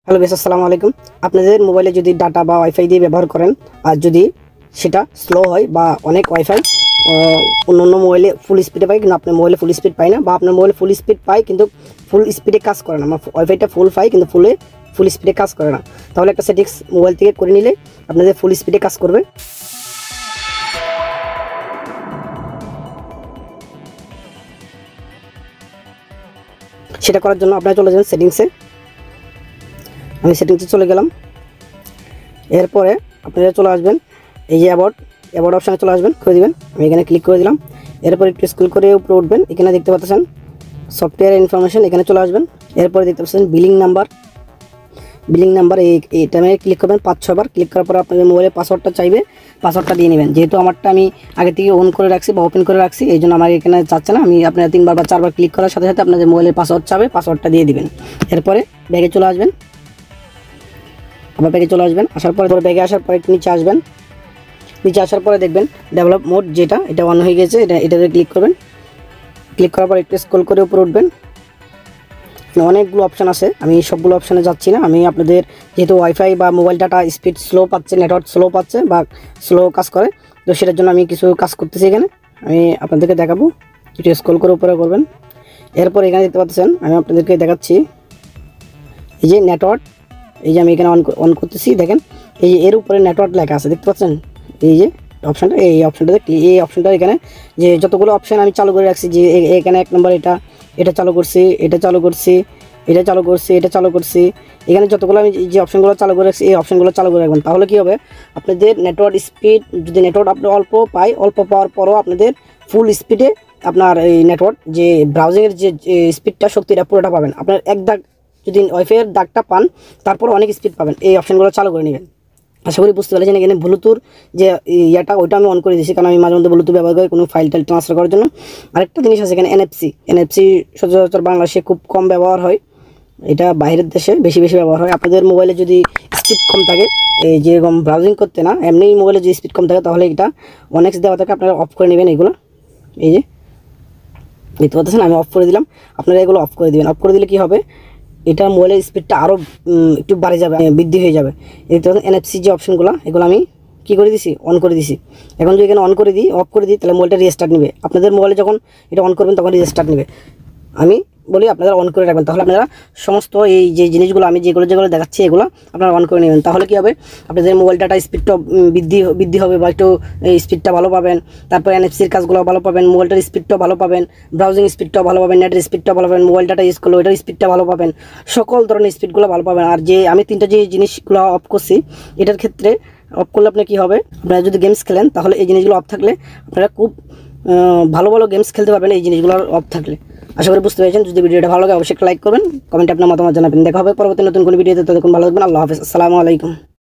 Hello বেশ, আসসালামু আলাইকুম। আপনাদের মোবাইলে যদি ডাটা বা ওয়াইফাই দিয়ে ব্যবহার করেন আর যদি সেটা স্লো হয় বা অনেক ওয়াইফাই অন্য মোবাইলে ফুল স্পিডে পায় কিন্তু আপনার মোবাইলে ফুল স্পিড পায় না, বা আপনার মোবাইলে ফুল স্পিড পায় কিন্তু ফুল স্পিডে কাজ করে না, আমার ওয়াইফাইটা ফুল পায় কিন্তু ফুল স্পিডে কাজ করে না, তাহলে একটা সেটিংস মোবাইল থেকে করে নিলে আপনাদের ফুল স্পিডে কাজ করবে। সেটা করার জন্য আপনারা চলে যাবেন সেটিংসে। আমি সেটিংসে চলে গেলাম। এরপরে আপনারা চলে আসবেন এই যে অ্যাবাউট অপশানে চলে আসবেন, করে দিবেন। আমি এখানে ক্লিক করে দিলাম। এরপর একটু স্ক্রল করে উপরে উঠবেন, এখানে দেখতে পাচ্ছেন সফটওয়্যার ইনফরমেশন, এখানে চলে আসবেন। এরপরে দেখতে পাচ্ছেন বিলিং নাম্বার এইটা আমি ক্লিক করবেন 5-6 বার। ক্লিক করার পর আপনাদের মোবাইলে পাসওয়ার্ডটা চাইবে, পাসওয়ার্ডটা দিয়ে নেবেন। যেহেতু আমারটা আমি আগে থেকে অন করে রাখছি বা ওপেন করে রাখছি, এই জন্য আমার এখানে চাচ্ছে না। আমি আপনারা 3 বার বা 4 বার ক্লিক করার সাথে সাথে আপনাদের মোবাইলের পাসওয়ার্ড চাবে, পাসওয়ার্ডটা দিয়ে দিবেন। এরপরে ব্যাগে চলে আসবেন, আবার ব্যাগে চলে আসবেন। আসার পরে ব্যাগে আসার পরে একটু নিচে আসবেন। নিচে আসার পরে দেখবেন ডেভেলপ মোড যেটা এটা অন হয়ে গেছে, এটাতে ক্লিক করবেন। ক্লিক করার পর একটু স্ক্রল করে উপরে উঠবেন। অনেকগুলো অপশান আছে, আমি সবগুলো অপশানে যাচ্ছি না। আমি আপনাদের যেহেতু ওয়াইফাই বা মোবাইল ডাটা স্পিড স্লো পাচ্ছে, নেটওয়ার্ক স্লো পাচ্ছে বা স্লো কাজ করে, তো সেটার জন্য আমি কিছু কাজ করতেছি এখানে, আমি আপনাদেরকে দেখাবো। একটু স্ক্রল করে উপরে করবেন। এরপর এখানে দেখতে পাচ্ছেন আমি আপনাদেরকে দেখাচ্ছি এই যে নেটওয়ার্ক, এই যে আমি এখানে অন করতেছি, দেখেন এই যে এর উপরে নেটওয়ার্ক লেখা আছে, দেখতে পাচ্ছেন এই যে অপশানটা, এই অপশানটাতে এই অপশানটা এখানে যে যতগুলো অপশান আমি চালু করে রাখছি, যে এখানে 1 নম্বর এটা চালু করছি, এটা চালু করছি, এটা চালু করছি, এটা চালু করছি, এখানে যতগুলো আমি যে অপশানগুলো চালু করে রাখছি এই অপশানগুলো চালু করে রাখবেন। তাহলে কী হবে, আপনাদের নেটওয়ার্ক স্পিড যদি নেটওয়ার্ক আপনি অল্প পাওয়ার পরও আপনাদের ফুল স্পিডে আপনার এই নেটওয়ার্ক যে ব্রাউজিংয়ের যে স্পিডটা শক্তিটা পুরোটা পাবেন। আপনার এক দাগ যদি ওয়াইফাইয়ের দাগটা পান তারপর অনেক স্পিড পাবেন। এই অপশানগুলো চালু করে নেবেন। আশা করি বুঝতে পারছেন। এখানে ব্লুটুথ যে ইয়াটা ওইটা আমি অন করে দিয়েছি, কারণ আমি মাঝে মধ্যে ব্লুটুথ ব্যবহার করি কোনো ফাইল ট্রান্সফার করার জন্য। আরেকটা জিনিস আছে এখানে এনএফসি সচরাচর বাংলাদেশে খুব কম ব্যবহার হয়, এটা বাইরের দেশে বেশি ব্যবহার হয়। আপনাদের মোবাইলে যদি স্পিড কম থাকে, এই যেরকম ব্রাউজিং করতে না এমনি মোবাইলে যদি স্পিড কম থাকে, তাহলে এটা অনেক দেওয়া থাকে, আপনারা অফ করে নেবেন এগুলো। এই যে দেখতে পাচ্ছেন আমি অফ করে দিলাম, আপনারা এগুলো অফ করে দেবেন। অফ করে দিলে কী হবে, এটা মোবাইলের স্পিডটা আরও একটু বাড়ে যাবে, বৃদ্ধি হয়ে যাবে। দেখতে পাচ্ছেন এনএফসি যে অপশানগুলো এগুলো আমি কী করে দিছি, অন করে দিছি। এখন যদি এখানে অন করে দিই, অফ করে দিই, তাহলে মোবাইলটা রিস্টার্ট নেবে। আপনাদের মোবাইলে যখন এটা অন করবেন তখন রিস্টার্ট নেবে। আমি বলি আপনারা অন করে রাখবেন, তাহলে আপনারা সমস্ত এই যে জিনিসগুলো আমি যেগুলো দেখাচ্ছি এগুলো আপনারা অন করে নেবেন। তাহলে কী হবে, আপনাদের মোবাইল ডাটা স্পিডটা বৃদ্ধি হবে বা একটু স্পিডটা ভালো পাবেন। তারপর এনএফসির কাজগুলো ভালো পাবেন, মোবাইলটার স্পিডটাও ভালো পাবেন, ব্রাউজিং স্পিডটাও ভালো পাবেন, নেটের স্পিডটাও ভালো পাবেন, মোবাইল ডাটা ইউজ করলে ওইটার স্পিডটা ভালো পাবেন, সকল ধরনের স্পিডগুলো ভালো পাবেন। আর যে আমি 3টা যে জিনিসগুলো অফ করছি, এটার ক্ষেত্রে অফ করলে আপনার কী হবে, আপনারা যদি গেমস খেলেন তাহলে এই জিনিসগুলো অফ থাকলে আপনারা খুব ভালো গেমস খেলতে পারবেন এই জিনিসগুলো অফ থাকলে। আশা করি বুঝতে পেরেছেন। যদি ভিডিওটা ভালো লাগে অবশ্যই একটা লাইক করবেন, কমেন্টে আপনার মতামত জানাবেন। দেখা হবে পরবর্তী নতুন কোনো ভিডিওতে। ততক্ষণ ভালো থাকবেন। আল্লাহ হাফেজ, আসসালামু আলাইকুম।